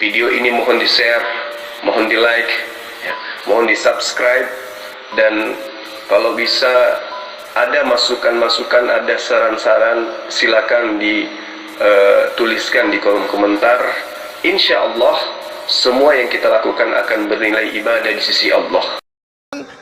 video ini mohon di-share, mohon di-like, ya, mohon di-subscribe, dan kalau bisa ada masukan-masukan, ada saran-saran, silakan dituliskan di kolom komentar. Insya Allah semua yang kita lakukan akan bernilai ibadah di sisi Allah.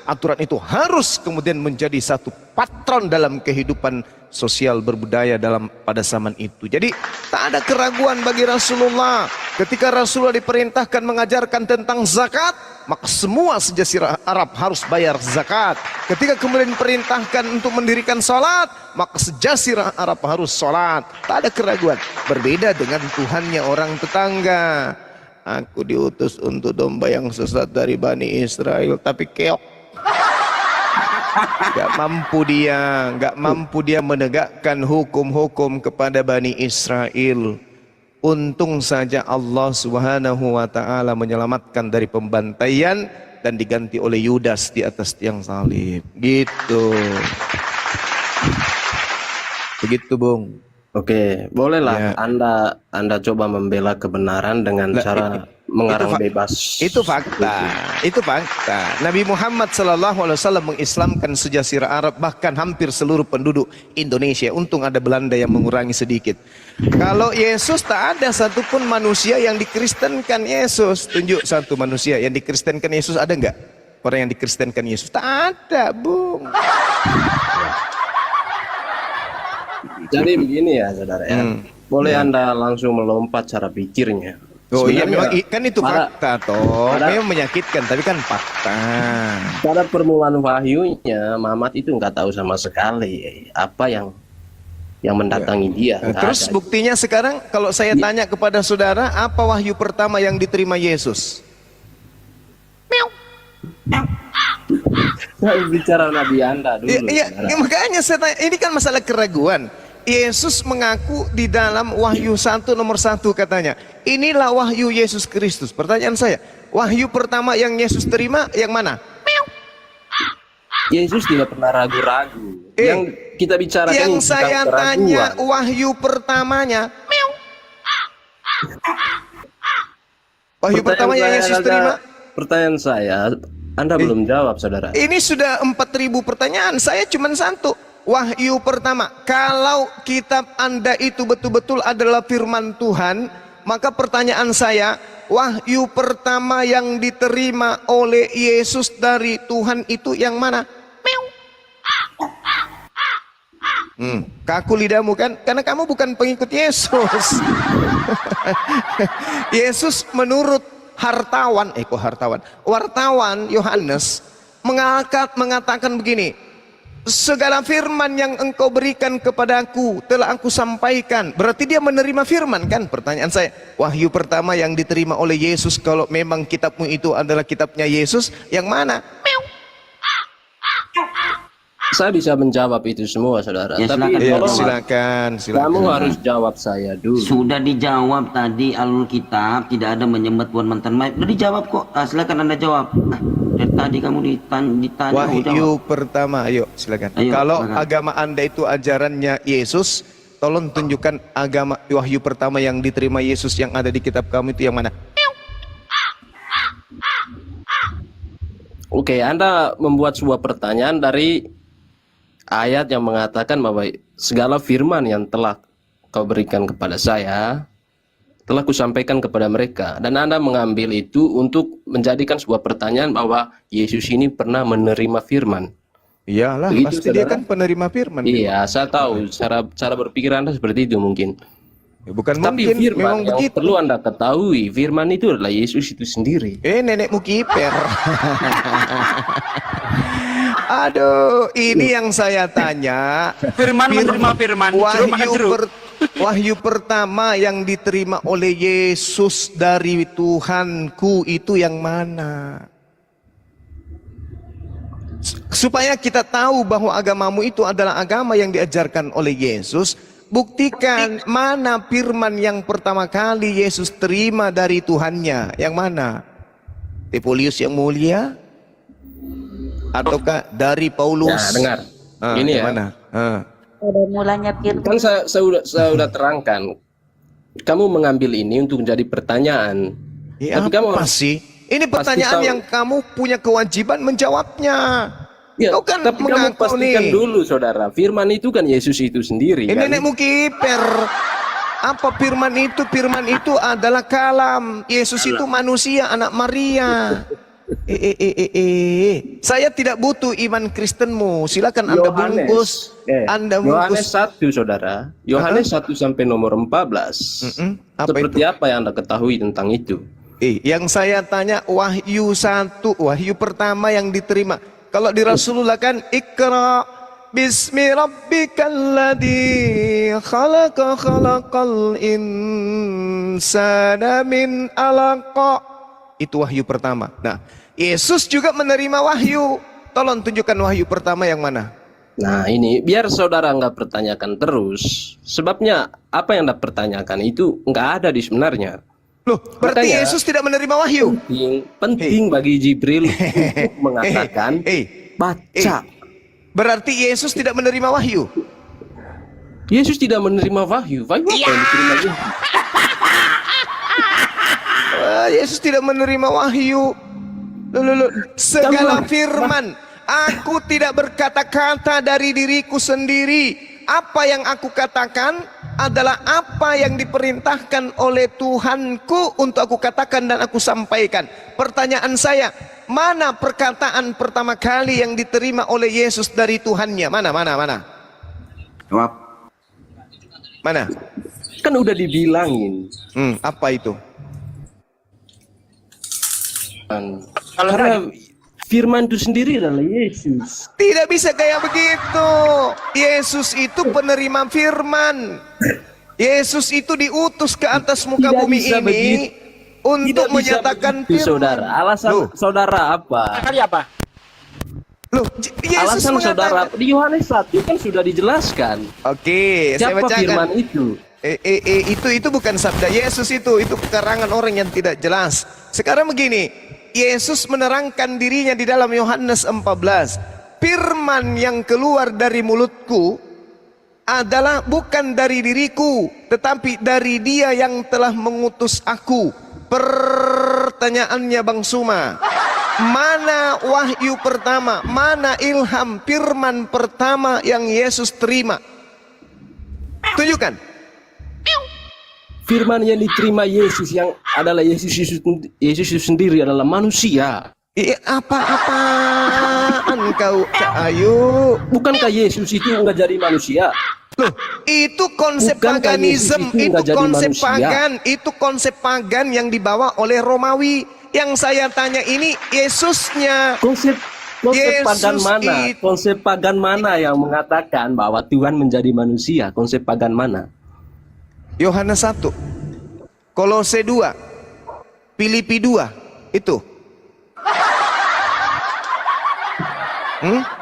Aturan itu harus kemudian menjadi satu patron dalam kehidupan sosial berbudaya pada zaman itu. Jadi tak ada keraguan bagi Rasulullah. Ketika Rasulullah diperintahkan mengajarkan tentang zakat, maka semua sejazirah Arab harus bayar zakat. Ketika kemudian diperintahkan untuk mendirikan salat, maka sejazirah Arab harus salat. Tak ada keraguan. Berbeda dengan Tuhannya orang tetangga. Aku diutus untuk domba yang sesat dari Bani Israel, tapi keok. Gak mampu dia menegakkan hukum-hukum kepada Bani Israel. Untung saja Allah Subhanahu wa ta'ala menyelamatkan dari pembantaian dan diganti oleh Yudas di atas tiang salib. Gitu. Begitu, Bung. Oke, bolehlah Ya. Anda coba membela kebenaran dengan cara mengarang bebas. Itu fakta. Itu fakta. Nabi Muhammad SAW mengislamkan sejazirah Arab, bahkan hampir seluruh penduduk Indonesia. Untung ada Belanda yang mengurangi sedikit. Kalau Yesus, tak ada satupun manusia yang dikristenkan Yesus. Tunjuk satu manusia yang dikristenkan Yesus, ada nggak? Orang yang dikristenkan Yesus? Tak ada, Bung. Jadi begini ya, saudara ya. Boleh Anda langsung melompat cara pikirnya. Oh iya, Sebenarnya memang kan itu fakta toh. Memang menyakitkan, tapi kan fakta. Pada permulaan wahyunya, Muhammad itu nggak tahu sama sekali apa yang mendatangi dia. Nggak Terus ada. buktinya sekarang kalau saya tanya kepada saudara, apa wahyu pertama yang diterima Yesus? Saya bicara Nabi Anda dulu. Iya, saudara. makanya saya tanya, ini kan masalah keraguan. Yesus mengaku di dalam Wahyu 1 nomor 1 katanya, inilah wahyu Yesus Kristus. Pertanyaan saya, wahyu pertama yang Yesus terima yang mana? Yesus tidak pernah ragu-ragu. Yang kita bicarakan Yang ini saya tentang tanya keraguan. wahyu pertamanya. Wahyu pertama yang Yesus terima. Pertanyaan saya, Anda belum jawab, saudara. Ini sudah 4.000 pertanyaan, saya cuma satu. Wahyu pertama, kalau kitab Anda itu betul-betul adalah firman Tuhan, maka pertanyaan saya, wahyu pertama yang diterima oleh Yesus dari Tuhan itu yang mana? Kaku lidahmu kan? Karena kamu bukan pengikut Yesus. Yesus menurut wartawan Yohanes mengatakan begini, segala firman yang engkau berikan kepadaku telah aku sampaikan. Berarti dia menerima firman kan? Pertanyaan saya, wahyu pertama yang diterima oleh Yesus, kalau memang kitabmu itu adalah kitabnya Yesus, yang mana? Saya bisa menjawab itu semua, saudara. Ya, Tapi silakan. tolong, Silakan. kamu harus jawab saya dulu. Sudah dijawab tadi Alkitab tidak ada menyembah Tuhan mantan mayat. Sudah dijawab kok. Silakan Anda jawab. Dari tadi kamu ditanya. Wahyu pertama, ayo silakan. Ayo, Kalau silakan. agama Anda itu ajarannya Yesus, tolong tunjukkan agama wahyu pertama yang diterima Yesus yang ada di kitab kamu itu yang mana? Oke, Anda membuat sebuah pertanyaan dari ayat yang mengatakan bahwa segala firman yang telah kau berikan kepada saya telah kusampaikan kepada mereka, dan Anda mengambil itu untuk menjadikan sebuah pertanyaan bahwa Yesus ini pernah menerima firman. Iyalah, Begitu, pasti dia saudara? kan penerima firman. Iya, saya tahu cara berpikir Anda seperti itu mungkin. Ya, bukan Tapi mungkin, firman memang yang begitu. perlu Anda ketahui, firman itu adalah Yesus itu sendiri. Nenekmu kiper. Aduh, ini yang saya tanya. Firman menerima firman. Jeruk makan jeruk. Wahyu pertama yang diterima oleh Yesus dari Tuhanku itu yang mana? Supaya kita tahu bahwa agamamu itu adalah agama yang diajarkan oleh Yesus, buktikan mana firman yang pertama kali Yesus terima dari Tuhannya. Yang mana? Timotius yang mulia? Ataukah dari Paulus? Nah, dengar. Ini yang ya. mana? Pada mulanya firman. Kan saya sudah terangkan. Kamu mengambil ini untuk menjadi pertanyaan. Ya, Tapi kamu apa sih? Ini pertanyaan tahu. yang kamu punya kewajiban menjawabnya. Ya, Kau kan tapi kamu mengaku pastikan nih. dulu, saudara. Firman itu kan Yesus itu sendiri. Ini kan? nenekmu kiper. Apa firman itu? Firman itu adalah kalam. Yesus itu manusia, anak Maria. Saya tidak butuh iman Kristenmu. Silakan Anda bungkus. Anda Yohanes bungkus. 1, saudara. Yohanes 1 sampai nomor 14. Apa Seperti itu? apa yang Anda ketahui tentang itu? Yang saya tanya Wahyu 1, Wahyu pertama yang diterima. Kalau di Rasulullah kan Iqra bismi rabbikal ladzi khalaqal insana min 'alaq. Itu wahyu pertama. Nah, Yesus juga menerima wahyu. Tolong tunjukkan wahyu pertama yang mana? Nah ini biar saudara nggak pertanyakan terus. Sebabnya apa yang Anda pertanyakan itu nggak ada di sebenarnya. Loh, berarti Makanya- Yesus tidak menerima wahyu. Penting bagi Jibril untuk mengatakan baca. Berarti Yesus tidak menerima wahyu. Yesus tidak menerima wahyu. Wahyu apa yang diterima Yesus? Yesus tidak menerima wahyu. Loh. Segala firman, aku tidak berkata-kata dari diriku sendiri. Apa yang aku katakan adalah apa yang diperintahkan oleh Tuhanku untuk aku katakan dan aku sampaikan. Pertanyaan saya, mana perkataan pertama kali yang diterima oleh Yesus dari Tuhannya? Mana? Jawab. Mana? Kan udah dibilangin. Apa itu? Karena firman itu sendiri adalah Yesus. Tidak bisa kayak begitu. Yesus itu penerima firman. Yesus itu diutus ke atas muka Tidak bumi bisa ini begitu. untuk Tidak bisa menyatakan begitu, firman. saudara. Alasan Loh. saudara apa? Kali apa? Loh, Yesus Alasan saudara mengatakan. di Yohanes 1 kan sudah dijelaskan. Oke, saya Siapa bacakan. firman itu? Itu bukan sabda Yesus itu karangan orang yang tidak jelas. Sekarang begini, Yesus menerangkan dirinya di dalam Yohanes 14. Firman yang keluar dari mulutku adalah bukan dari diriku, tetapi dari Dia yang telah mengutus aku. Pertanyaannya Bang Suma, mana wahyu pertama, mana ilham firman pertama yang Yesus terima? Tunjukkan. Firman yang diterima Yesus yang adalah Yesus itu sendiri adalah manusia. Apa-apaan kau, Cak Ayu? Bukankah Yesus itu nggak jadi manusia? Loh, itu konsep Bukankah paganisme, Yesus itu itu nggak jadi konsep manusia? pagan, itu konsep pagan yang dibawa oleh Romawi. Yang saya tanya ini Yesusnya. Konsep Yesus pagan mana? itu- Konsep pagan mana yang mengatakan bahwa Tuhan menjadi manusia? Konsep pagan mana? Yohanes 1, Kolose 2, Filipi 2, itu.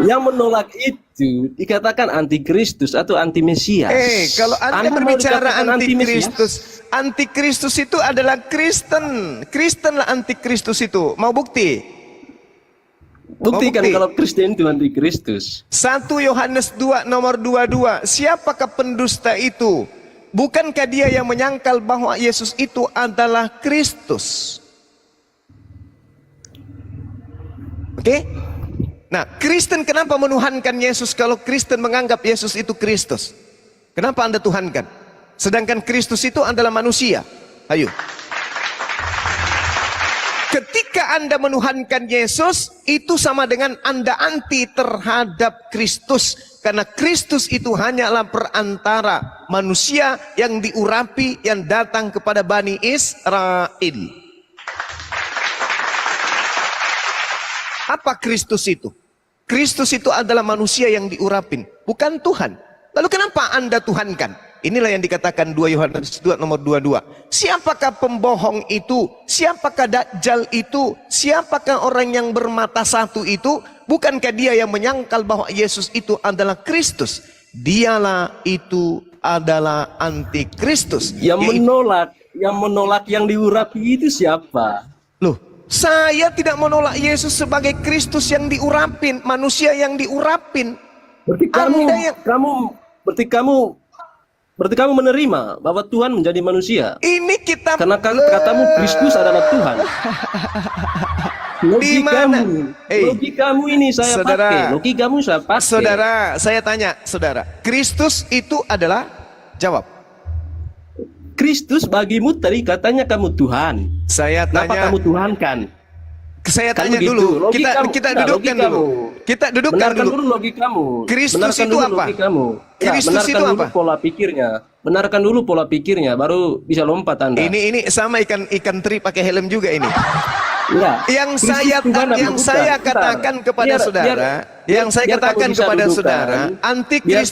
Yang menolak itu dikatakan antikristus atau anti Mesias. Kalau Anda mau berbicara dikatakan antikristus, antikristus itu adalah Kristen. Kristen lah antikristus itu. Mau bukti? Buktikan bukti. kalau Kristen itu antikristus. 1 Yohanes 2 nomor 22. Siapakah pendusta itu? Bukankah dia yang menyangkal bahwa Yesus itu adalah Kristus? Oke? Nah, Kristen kenapa menuhankan Yesus kalau Kristen menganggap Yesus itu Kristus? Kenapa Anda tuhankan? Sedangkan Kristus itu adalah manusia. Ayo. Ketika Anda menuhankan Yesus, itu sama dengan Anda anti terhadap Kristus. Karena Kristus itu hanyalah perantara manusia yang diurapi yang datang kepada Bani Israel. Apa Kristus itu? Kristus itu adalah manusia yang diurapin, bukan Tuhan. Lalu kenapa Anda tuhankan? Inilah yang dikatakan 2 Yohanes 2 nomor 22. Siapakah pembohong itu? Siapakah Dajjal itu? Siapakah orang yang bermata satu itu? Bukankah dia yang menyangkal bahwa Yesus itu adalah Kristus? Dialah itu adalah antikristus. Yang menolak yang diurapi itu siapa? Loh, saya tidak menolak Yesus sebagai Kristus yang diurapin, manusia yang diurapin. Berarti Anda yang- berarti kamu Berarti kamu menerima bahwa Tuhan menjadi manusia. Ini kita Karena katamu Kristus adalah Tuhan. Di mana? Logikamu ini saya Saudara, pakai. Logikamu saya pakai. Saudara, saya tanya, saudara, Kristus itu adalah, jawab. Kristus bagimu tadi katanya kamu Tuhan. Saya Kenapa tanya, kamu Tuhan kan? saya Kan tanya begitu. dulu. Logikamu. Kita Nah, dudukkan logikamu. dulu. Kita dudukkan Benarkan dulu. dulu logikamu. Kristus Benarkan itu dulu apa? logikamu. Ya, Kristus benarkan itu dulu apa? pola pikirnya. Benarkan dulu pola pikirnya, baru bisa lompat Anda. Ini sama ikan teri pakai helm juga ini. Enggak. Yang Kristus saya Tuhan apa bukan? saya Bentar. katakan kepada Biar- saudara, biar- yang saya biar katakan kamu bisa kepada dudukan. saudara, Biar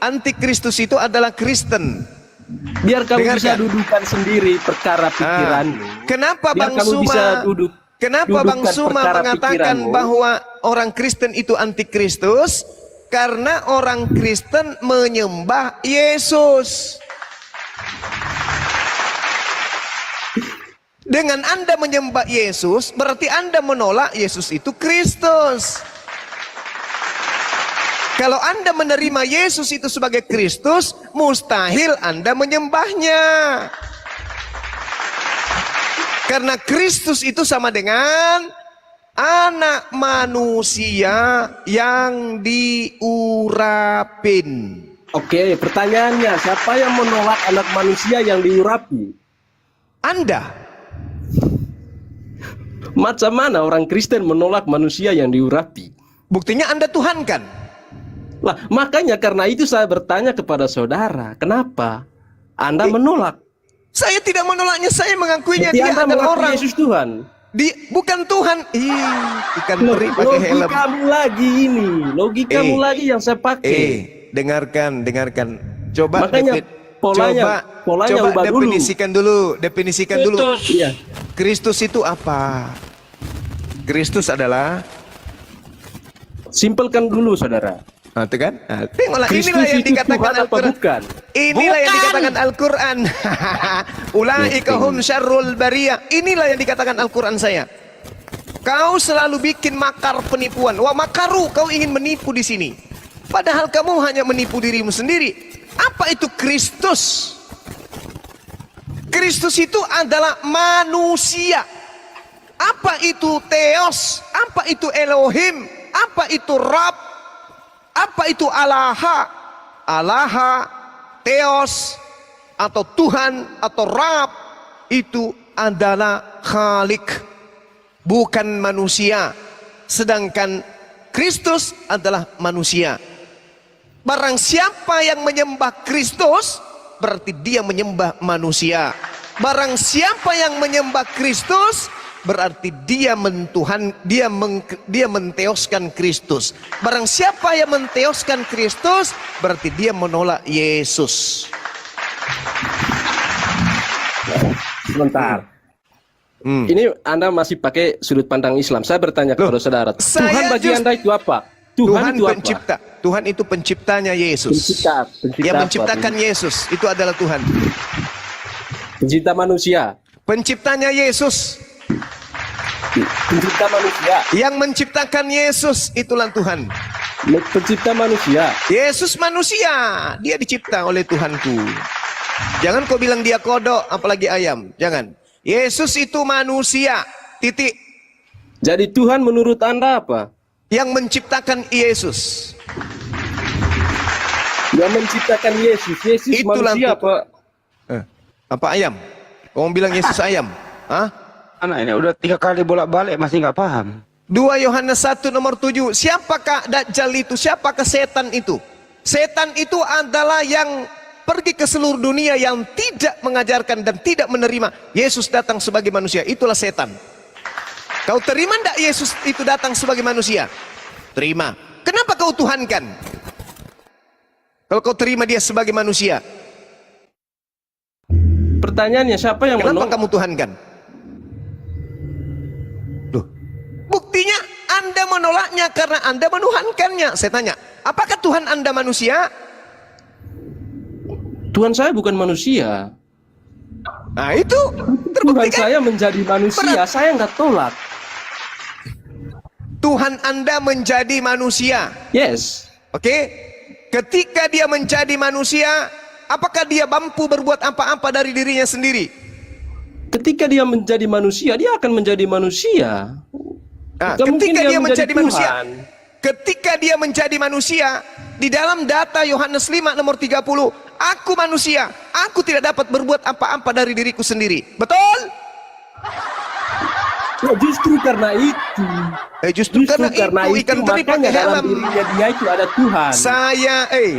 antikristus itu adalah Kristen. Biar kamu Dengarkan. bisa dudukan sendiri perkara pikiranmu. Kenapa Biar Bang kamu bisa Suma? Kenapa Bang dudukan Suma perkara mengatakan pikiranmu. bahwa orang Kristen itu antikristus? Karena orang Kristen menyembah Yesus. Dengan Anda menyembah Yesus, berarti Anda menolak Yesus itu Kristus. Kalau Anda menerima Yesus itu sebagai Kristus, mustahil Anda menyembahnya. Karena Kristus itu sama dengan anak manusia yang diurapin. Oke, pertanyaannya, siapa yang menolak anak manusia yang diurapi? Anda. Macam mana orang Kristen menolak manusia yang diurapi? Buktinya Anda Tuhan kan? Lah, makanya karena itu saya bertanya kepada saudara, kenapa Anda menolak? Saya tidak menolaknya, saya mengakuinya Berarti dia Anda adalah mengaku orang. Yesus Tuhan. Bukan Tuhan. Ikan teri pakai helm. Logikamu lagi ini, logikamu lagi yang saya pakai. Dengarkan. Coba Makanya polanya coba ubah dulu. definisikan dulu. Iya. Kristus itu apa? Kristus adalah, Simpelkan dulu, saudara. nah, itu kan? Nah, tengoklah, Kristus inilah yang itu dikatakan Tuhan apa Al-Quran. bukan? Inilah yang dikatakan Al-Quran. Ulaika hum syarrul bariyah. Inilah yang dikatakan Al-Quran saya. Kau selalu bikin makar penipuan. Wah, makaru, kau ingin menipu di sini. Padahal kamu hanya menipu dirimu sendiri. Apa itu Kristus? Kristus itu adalah manusia. Apa itu Theos? Apa itu Elohim? Apa itu Rab? Apa itu Allaha? Allaha, Theos, atau Tuhan, atau Rab, itu adalah Khalik, bukan manusia. Sedangkan Kristus adalah manusia. Barang siapa yang menyembah Kristus, berarti dia menyembah manusia. Barang siapa yang menyembah Kristus, berarti dia menteoskan Kristus. Barang siapa yang menteoskan Kristus, berarti dia menolak Yesus. Sebentar. Ini Anda masih pakai sudut pandang Islam. Saya bertanya kepada saudara, Tuhan bagi Anda itu apa? Tuhan itu pencipta. apa? Tuhan itu penciptanya Yesus. Pencipta Yang apa? menciptakan Yesus itu adalah Tuhan. Pencipta manusia. Penciptanya Yesus. Pencipta manusia. Yang menciptakan Yesus itulah Tuhan. Pencipta manusia. Yesus manusia, dia dicipta oleh Tuhanku. Jangan kau bilang dia kodok, apalagi ayam. Jangan. Yesus itu manusia. Titik. Jadi Tuhan menurut Anda apa? Yang menciptakan Yesus. Yang menciptakan Yesus. Yesus Itulah manusia apa? Apa ayam? Kau bilang Yesus ayam? Hah? Anak ini udah 3 kali bolak-balik masih nggak paham. 2 Yohanes 1 nomor 7. Siapakah Dajjal itu? Siapakah setan itu? Setan itu adalah yang pergi ke seluruh dunia, yang tidak mengajarkan dan tidak menerima Yesus datang sebagai manusia. Itulah setan. Kau terima tidak Yesus itu datang sebagai manusia? Terima. Kenapa kau tuhankan? Kalau kau terima dia sebagai manusia, Pertanyaannya, siapa yang kenapa menolak? kamu tuhankan? Loh, buktinya Anda menolaknya karena Anda menuhankannya. Saya tanya, apakah Tuhan Anda manusia? Tuhan saya bukan manusia. Nah itu Tuhan terbukti kan? saya menjadi manusia, saya nggak tolak. Tuhan Anda menjadi manusia. Yes. Oke? Ketika dia menjadi manusia, apakah dia mampu berbuat apa-apa dari dirinya sendiri? Ketika dia menjadi manusia, dia akan menjadi manusia. Nah, Bukan mungkin ketika dia menjadi manusia, Tuhan. ketika dia menjadi manusia, di dalam data Yohanes 5 nomor 30, aku manusia, aku tidak dapat berbuat apa-apa dari diriku sendiri. Betul? Ya, justru karena itu. Justru karena itu ikan teri pakai makanya dalam helm. dirinya dia itu ada Tuhan.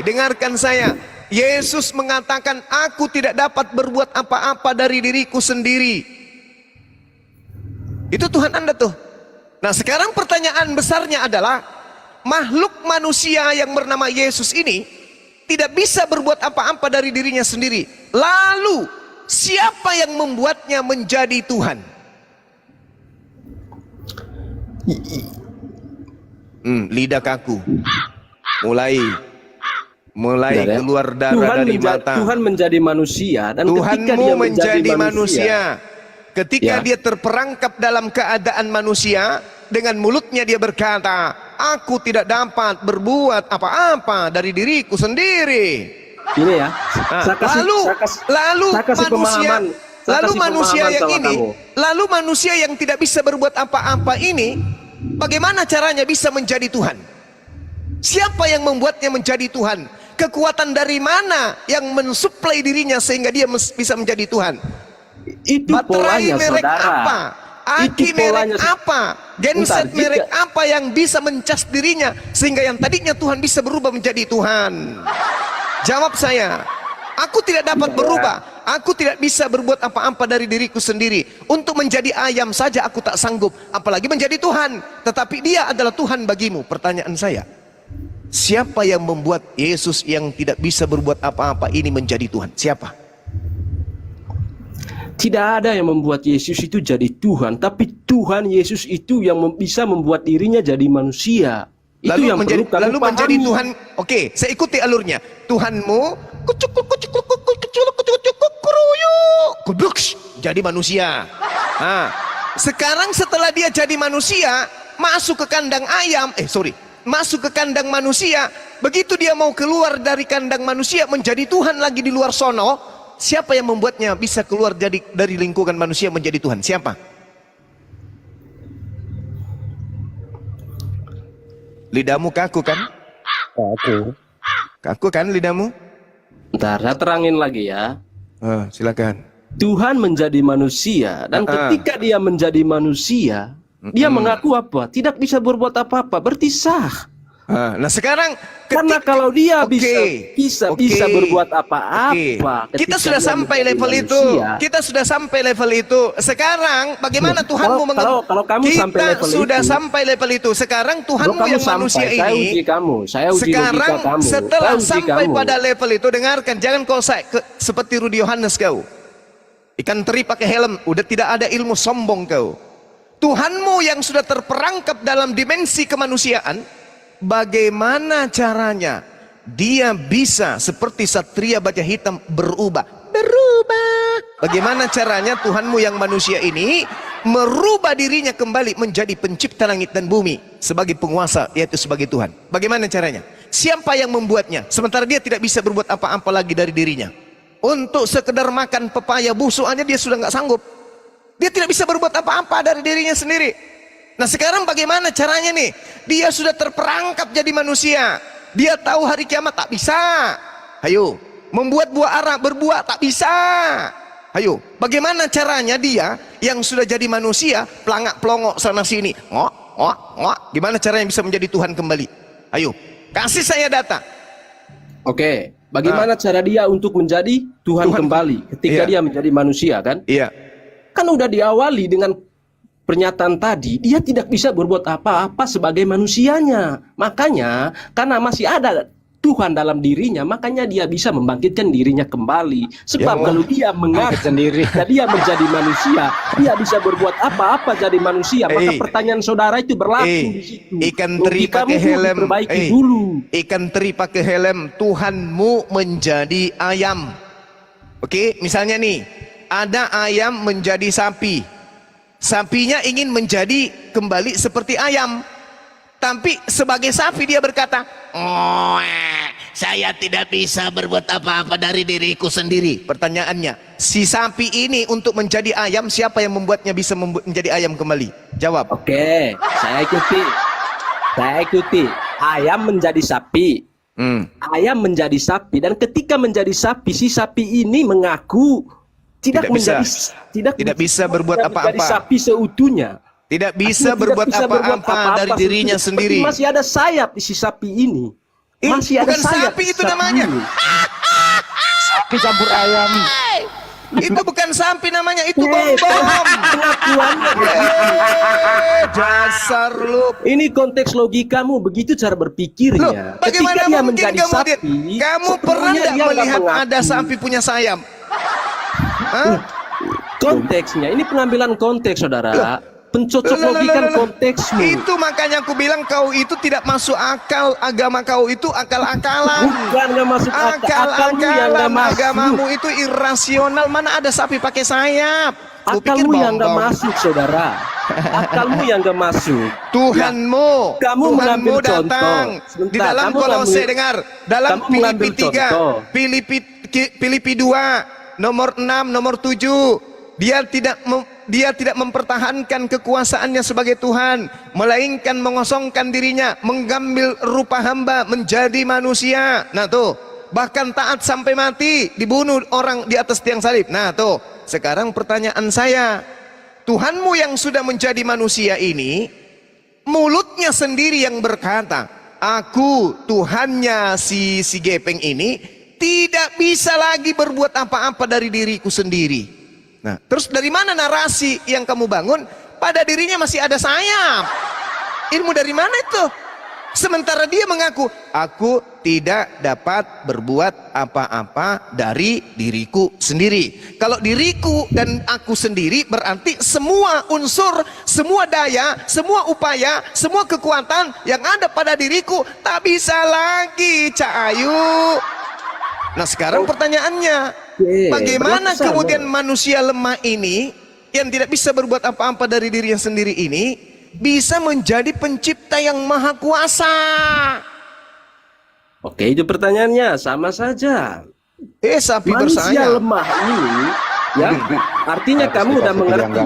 Dengarkan saya. Yesus mengatakan, aku tidak dapat berbuat apa-apa dari diriku sendiri. Itu Tuhan Anda tuh. Nah, sekarang pertanyaan besarnya adalah, makhluk manusia yang bernama Yesus ini tidak bisa berbuat apa-apa dari dirinya sendiri. Lalu, siapa yang membuatnya menjadi Tuhan? Lidah kaku. Mulai Benar, ya? keluar darah dari mata. Tuhan menjadi manusia, dan ketika Tuhanmu dia menjadi manusia. Ketika Ya. dia terperangkap dalam keadaan manusia, dengan mulutnya dia berkata, aku tidak dapat berbuat apa-apa dari diriku sendiri. Ini ya. Nah, Saya kasih- lalu saya kasih manusia, pemahaman. Saya kasih manusia pemahaman yang sama ini, kamu. lalu manusia yang tidak bisa berbuat apa-apa ini, bagaimana caranya bisa menjadi Tuhan? Siapa yang membuatnya menjadi Tuhan? Kekuatan dari mana yang mensuplai dirinya sehingga dia bisa menjadi Tuhan? Itu Baterai polanya, merek saudara. apa? Itu Aki merek polanya. apa? Genset Bentar, merek jika- apa yang bisa mencas dirinya sehingga yang tadinya Tuhan bisa berubah menjadi Tuhan? Jawab saya. Aku tidak dapat berubah. Aku tidak bisa berbuat apa-apa dari diriku sendiri. Untuk menjadi ayam saja aku tak sanggup, apalagi menjadi Tuhan. Tetapi dia adalah Tuhan bagimu. Pertanyaan saya, siapa yang membuat Yesus yang tidak bisa berbuat apa-apa ini menjadi Tuhan? Siapa? Tidak ada yang membuat Yesus itu jadi Tuhan, tapi Tuhan Yesus itu yang bisa membuat dirinya jadi manusia. Itu Lalu yang menjadi, perlu kamu lalu menjadi pahami. Tuhan. Oke, saya ikuti alurnya. Tuhanmu jadi manusia. Nah, sekarang setelah dia jadi manusia, masuk ke kandang ayam. Masuk ke kandang manusia. Begitu dia mau keluar dari kandang manusia menjadi Tuhan lagi di luar sono, siapa yang membuatnya bisa keluar dari lingkungan manusia menjadi Tuhan? Siapa? Lidahmu kaku kan? Kaku kan lidahmu? Bentar, saya terangin lagi ya. Silakan. Tuhan menjadi manusia, dan ketika dia menjadi manusia, dia mengaku apa? Tidak bisa berbuat apa-apa, berarti sah. Nah sekarang Karena kalau dia bisa berbuat apa-apa, kita ketika sudah dia sampai menjadi level itu. manusia. Kita sudah sampai level itu. Sekarang bagaimana Tuhanmu kalau kamu kita sampai level sudah itu, sampai level itu. Sekarang Tuhanmu kamu yang manusia sampai, saya ini. uji kamu, saya uji Sekarang logika kamu. setelah Saya uji sampai kamu. pada level itu, dengarkan, jangan kau seperti Rudi Yohanes kau. Ikan teri pakai helm, udah tidak ada ilmu, sombong kau. Tuhanmu yang sudah terperangkap dalam dimensi kemanusiaan, bagaimana caranya dia bisa seperti satria baja hitam berubah? Bagaimana caranya Tuhanmu yang manusia ini merubah dirinya kembali menjadi pencipta langit dan bumi sebagai penguasa, yaitu sebagai Tuhan? Bagaimana caranya? Siapa yang membuatnya? Sementara dia tidak bisa berbuat apa-apa lagi dari dirinya. Untuk sekedar makan pepaya busuk aja dia sudah nggak sanggup. Dia tidak bisa berbuat apa-apa dari dirinya sendiri. Nah sekarang bagaimana caranya nih? Dia sudah terperangkap jadi manusia. Dia tahu hari kiamat, tak bisa. Ayo, membuat buah ara berbuah, tak bisa. Ayo, bagaimana caranya dia yang sudah jadi manusia, pelangak pelongok sana sini, ngok. Gimana caranya bisa menjadi Tuhan kembali? Ayo, kasih saya data. Oke, bagaimana cara dia untuk menjadi Tuhan kembali ketika Iya. dia menjadi manusia, kan? Iya. Kan udah diawali dengan pernyataan tadi, dia tidak bisa berbuat apa-apa sebagai manusianya. Makanya, karena masih ada Tuhan dalam dirinya, makanya dia bisa membangkitkan dirinya kembali. Sebab Ya, kalau dia mengaku sendiri. dan dia menjadi manusia, dia bisa berbuat apa-apa jadi manusia. Maka pertanyaan saudara itu berlaku di situ. Ikan teri Logikamu pakai tuh helm. diperbaiki dulu. Ikan teri pakai helm. Tuhanmu menjadi ayam. Oke, misalnya nih, ada ayam menjadi sapi. Sapinya ingin menjadi kembali seperti ayam. Tapi sebagai sapi dia berkata, saya tidak bisa berbuat apa-apa dari diriku sendiri. Pertanyaannya, si sapi ini untuk menjadi ayam, siapa yang membuatnya bisa menjadi ayam kembali? Jawab. Oke, saya ikuti. Saya ikuti. Ayam menjadi sapi. Ayam menjadi sapi, dan ketika menjadi sapi, si sapi ini mengaku tidak bisa berbuat apa-apa. Menjadi sapi seutuhnya. Tidak bisa berbuat apa-apa dari dirinya sendiri. Masih ada sayap di si sapi ini. Masih ada bukan sayap sapi di itu namanya. ini. Sapi campur ayam. Itu bukan sapi namanya, itu bom-bom. Pengakuannya. Dasar lu. Ini konteks logikamu, begitu cara berpikirnya. Bagaimana Ketika dia mungkin menjadi kamu sapi, kamu pernah sepenuhnya tidak dia nggak melihat mengaku. ada sapi punya sayap? Hah? Konteksnya, ini pengambilan konteks, saudara. Pencocok Loh, logikan konteksmu. Itu makanya aku bilang kau itu tidak masuk akal. Agama kau itu akal-akalan. Bukan nggak masuk akal. Akalmu yang nggak Akal-akalan. masuk. Agamamu itu irasional. Mana ada sapi pakai sayap? Ku pikir Akalmu yang nggak bom-bom. masuk, saudara. Akalmu yang nggak masuk. Tuhanmu, Kamu mengambil datang contoh. di Sebentar, dalam kamu Kolose, mengambil- dengar, dalam kamu mengambil Filipi 3, contoh. Filipi 2, nomor 6, nomor 7. Dia tidak mempertahankan kekuasaannya sebagai Tuhan, melainkan mengosongkan dirinya, mengambil rupa hamba, menjadi manusia. Nah tuh, bahkan taat sampai mati, dibunuh orang di atas tiang salib. Nah tuh, sekarang pertanyaan saya, Tuhanmu yang sudah menjadi manusia ini, mulutnya sendiri yang berkata, aku Tuhannya si Gepeng ini tidak bisa lagi berbuat apa-apa dari diriku sendiri. Nah, terus dari mana narasi yang kamu bangun? Pada dirinya masih ada sayap. Ilmu dari mana itu? Sementara dia mengaku, aku tidak dapat berbuat apa-apa dari diriku sendiri. Kalau diriku dan aku sendiri berarti semua unsur, semua daya, semua upaya, semua kekuatan yang ada pada diriku tak bisa lagi, Cak Ayu. Nah sekarang pertanyaannya, bagaimana berarti sama. kemudian manusia lemah ini yang tidak bisa berbuat apa-apa dari dirinya sendiri ini bisa menjadi pencipta yang maha kuasa? Oke, itu pertanyaannya sama saja. Sapi Manusia bersayap. lemah ini, ya, artinya kamu udah mengerti.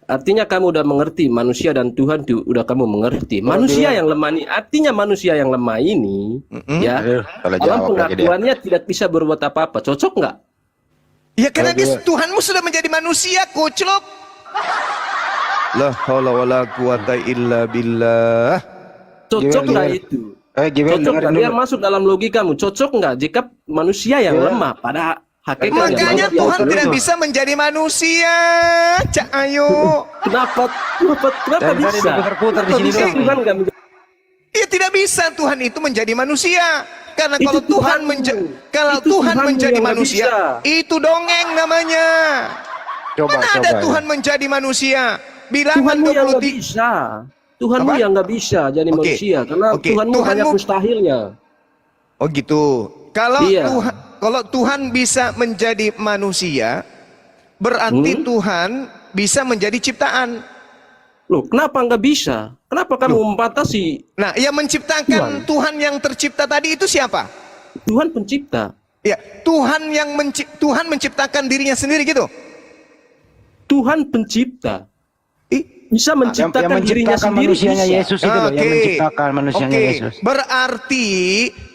Artinya kamu udah mengerti manusia dan Tuhan itu udah kamu mengerti. Manusia yang lemah ini, artinya manusia yang lemah ini, ya, dalam pengakuannya tidak bisa berbuat apa-apa. Cocok nggak? Ya karena Tuhanmu sudah menjadi manusia, kuclok. La haula wala quwata illa billah. Cocok nggak itu? Cocok nggak? Biar masuk dalam logikamu. Cocok nggak jika manusia yang lemah pada hakikatnya? Makanya Tuhan tidak bisa menjadi manusia, Cak Ayu. Kenapa bisa? Putar-putar di Kok sini bisa doang. Tuhan nggak menjadi? Ya tidak bisa Tuhan itu menjadi manusia. Karena Itu kalau Tuhan Tuhanmu. kalau Itu Tuhan Tuhanmu menjadi yang nggak manusia, bisa. itu dongeng namanya. Mana ada Tuhan menjadi manusia? Bilangan Tuhanmu yang nggak 23. bisa. Tuhanmu Apa? yang nggak bisa jadi Oke. manusia karena Oke. Tuhanmu banyak mustahilnya. Oh gitu. Kalau Iya. Tuhan bisa menjadi manusia, berarti Tuhan bisa menjadi ciptaan. Loh, kenapa nggak bisa? Kenapa kamu membatasi? Nah, yang menciptakan Tuhan yang tercipta tadi itu siapa? Tuhan pencipta. Ya, Tuhan menciptakan dirinya sendiri gitu. Tuhan pencipta. Ih, Bisa menciptakan dirinya sendiri. manusianya Bisa. Yesus itu loh, yang menciptakan manusianya Yesus. Berarti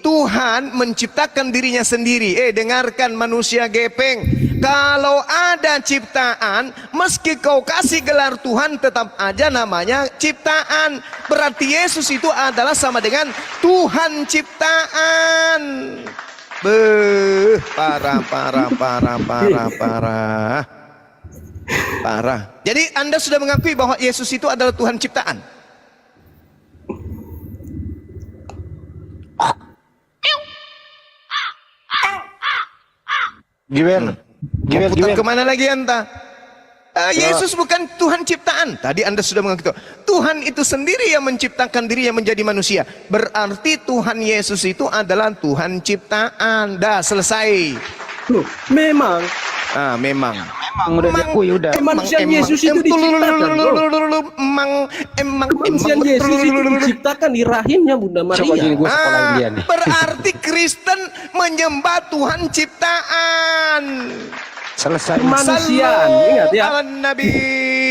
Tuhan menciptakan dirinya sendiri. Dengarkan manusia gepeng. Kalau ada ciptaan, meski kau kasih gelar Tuhan, tetap aja namanya ciptaan. Berarti Yesus itu adalah sama dengan Tuhan ciptaan. Parah. Jadi Anda sudah mengakui bahwa Yesus itu adalah Tuhan ciptaan. Giwer. Putar kemana lagi anda? Yesus bukan Tuhan ciptaan. Tadi Anda sudah mengakui Tuhan itu sendiri yang menciptakan diri yang menjadi manusia. Berarti Tuhan Yesus itu adalah Tuhan ciptaan. Dah selesai. Loh, memang. Memang Udah diakui udah. Kemanusiaan Yesus itu diciptakan. Emang Kemanusiaan Yesus itu diciptakan di rahimnya Bunda Maria. Coba gini gue sekolahin dia nih. berarti Kristen menyembah Tuhan ciptaan. Selesai. Kemanusiaan, ingat ya. Ala Nabi.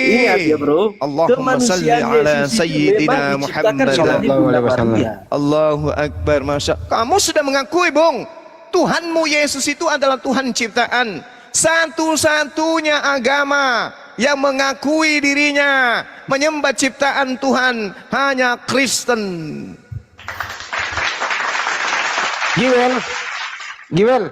Ingat ya bro, Allahumma salli kemanusiaan ala Yesus itu Sayyidina memang diciptakan Muhammad. sebagai Bunda Maria. Allahu Akbar, Masya. Kamu sudah mengakui, Bung, Tuhanmu Yesus itu adalah Tuhan ciptaan. Satu-satunya agama yang mengakui dirinya menyembah ciptaan Tuhan hanya Kristen. Giwel.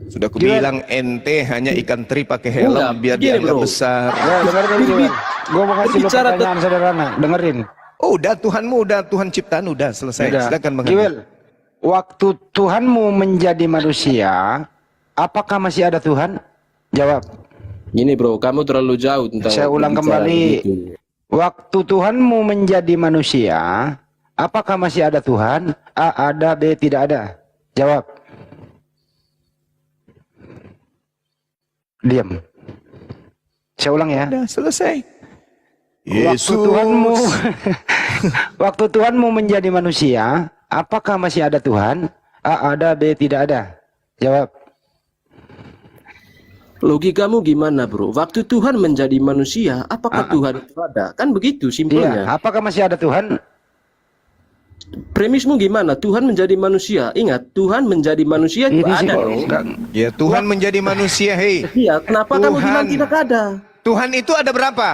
Sudah kubilang ente hanya ikan teri pakai helm Enggak, biar begini, dianggap bro. besar. Ya, dengerin Giwel. Gue mau kasih lu Berbicara pertanyaan sederhana. Dengerin. Oh, udah Tuhanmu, udah Tuhan ciptaan, udah selesai. Udah. Silakan Bang. Giwel, waktu Tuhanmu menjadi manusia, apakah masih ada Tuhan? Jawab. Ini bro, kamu terlalu jauh tentang. Saya ulang bicara kembali. begitu. Waktu Tuhanmu menjadi manusia, apakah masih ada Tuhan? A ada, B tidak ada. Jawab. Diam. Saya ulang ya. Udah selesai. Waktu Tuhanmu waktu Tuhanmu menjadi manusia, apakah masih ada Tuhan? A ada, B tidak ada. Jawab. Logikamu gimana bro? Waktu Tuhan menjadi manusia, apakah Tuhan itu ada? Kan begitu Iya, simpelnya. apakah masih ada Tuhan? Premismu gimana? Tuhan menjadi manusia. Ingat, Tuhan menjadi manusia itu Ini sih ada kok dong. enggak. Ya Tuhan menjadi manusia, hei. Iya, kenapa kamu Tuhan. bilang tidak ada? Tuhan itu ada berapa?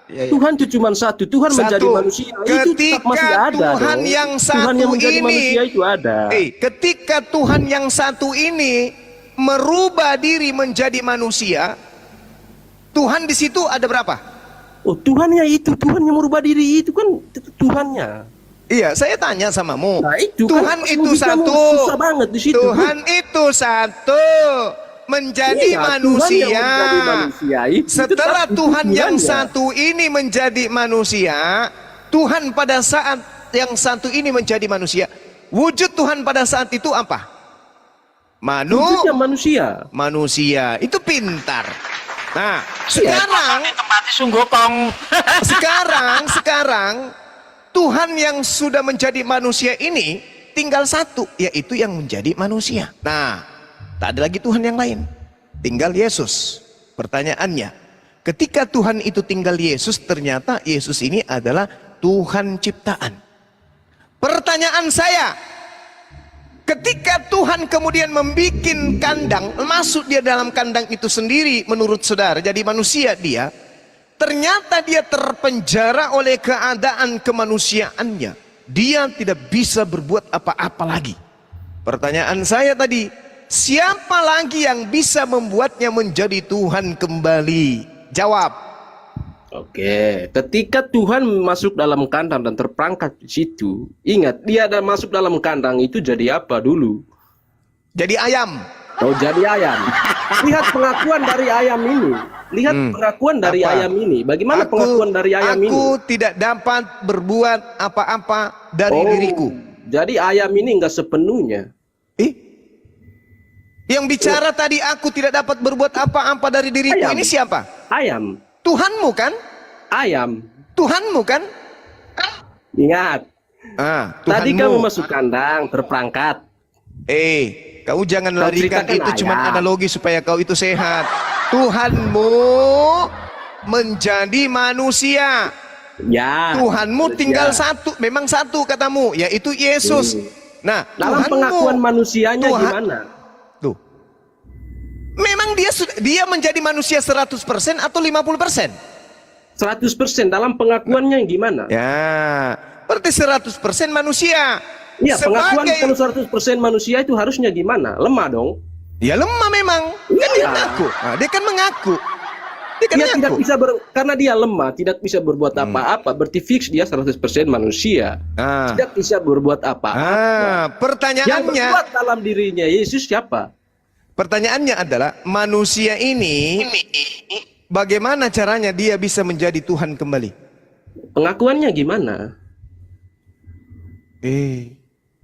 Tuhan itu cuma satu. Tuhan menjadi manusia itu tetap Ketika masih ada Tuhan dong. yang Tuhan satu yang menjadi ini, manusia itu ada. ketika Tuhan yang satu ini merubah diri menjadi manusia, Tuhan di situ ada berapa? Oh, Tuhannya itu, Tuhan yang merubah diri itu kan Tuhannya. Iya, saya tanya samamu. Nah, itu Tuhan kan itu logikamu satu. susah banget di situ. Tuhan itu satu menjadi Iya, manusia. Tuhan yang menjadi manusia itu Setelah tetap Tuhan yang Tuhannya. satu ini menjadi manusia, Tuhan pada saat yang satu ini menjadi manusia, wujud Tuhan pada saat itu apa? Wujudnya manusia. Manusia. Itu pintar. Nah, sekarang sekarang Tuhan yang sudah menjadi manusia ini tinggal satu, yaitu yang menjadi manusia. Nah, tak ada lagi Tuhan yang lain, tinggal Yesus. Pertanyaannya, ketika Tuhan itu tinggal Yesus, ternyata Yesus ini adalah Tuhan ciptaan. Pertanyaan saya, ketika Tuhan kemudian membuat kandang, masuk dia dalam kandang itu sendiri, menurut saudara, jadi manusia dia, ternyata dia terpenjara oleh keadaan kemanusiaannya. Dia tidak bisa berbuat apa-apa lagi. Pertanyaan saya tadi, siapa lagi yang bisa membuatnya menjadi Tuhan kembali? Jawab. Oke, ketika Tuhan masuk dalam kandang dan terperangkap di situ, ingat dia ada masuk dalam kandang itu jadi apa dulu? Jadi ayam. Oh, jadi ayam. Lihat pengakuan dari ayam ini. Lihat pengakuan dari Apa? ayam ini. Bagaimana pengakuan dari ayam ini? Aku tidak dapat berbuat apa-apa dari diriku. Jadi ayam ini enggak sepenuhnya. Yang bicara tadi aku tidak dapat berbuat apa-apa dari diriku, Ayam. ini siapa? Ayam. Tuhanmu kan? Ayam. Tuhanmu kan? Ingat. Tadi Tuhanmu. kamu masuk kandang, terperangkat. Kau jangan Kau larikan ceritakan itu, cuma ayam. analogi supaya kau itu sehat. Tuhanmu menjadi manusia. Ya. Tuhanmu manusia. tinggal satu, memang satu katamu, yaitu Yesus. Nah, Dalam Tuhanmu, pengakuan manusianya gimana? Tuh. Memang dia menjadi manusia 100% atau 50%? 100% dalam pengakuannya gimana? Ya, berarti 100% manusia. Iya, pengakuan Sebagai- kalau 100% manusia itu harusnya gimana? Lemah dong. Ya lemah memang. Kan dia mengaku. Nah, dia kan mengaku. Dia kan Dia tidak mengaku. bisa karena dia lemah, tidak bisa berbuat apa-apa, berarti fix dia 100% manusia. Ah. Tidak bisa berbuat apa-apa. Yang Pertanyaannya, berbuat dalam dirinya Yesus siapa? pertanyaannya adalah manusia ini bagaimana caranya dia bisa menjadi Tuhan kembali? Pengakuannya gimana?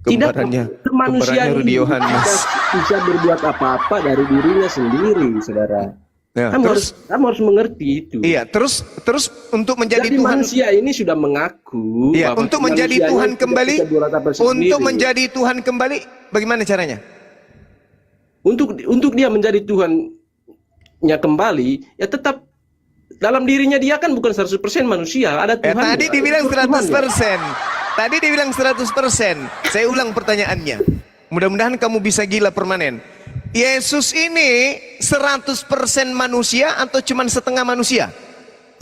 Kembarannya kemanusiaan Rudi ini Yohanes. tidak bisa berbuat apa-apa dari dirinya sendiri, saudara. Ya, Kamu harus mengerti itu. iya, terus untuk menjadi Jadi Tuhan, manusia ini sudah mengaku iya, bahwa untuk menjadi manusianya Tuhan tidak kembali, bisa beratapan untuk sendiri. menjadi Tuhan kembali, bagaimana caranya? Untuk dia menjadi Tuhannya kembali, ya tetap dalam dirinya dia kan bukan 100% manusia, ada Tuhan. Tadi dibilang 100%. Tadi dibilang 100%. Saya ulang pertanyaannya. Mudah-mudahan kamu bisa gila permanen. Yesus ini 100% manusia atau cuma setengah manusia?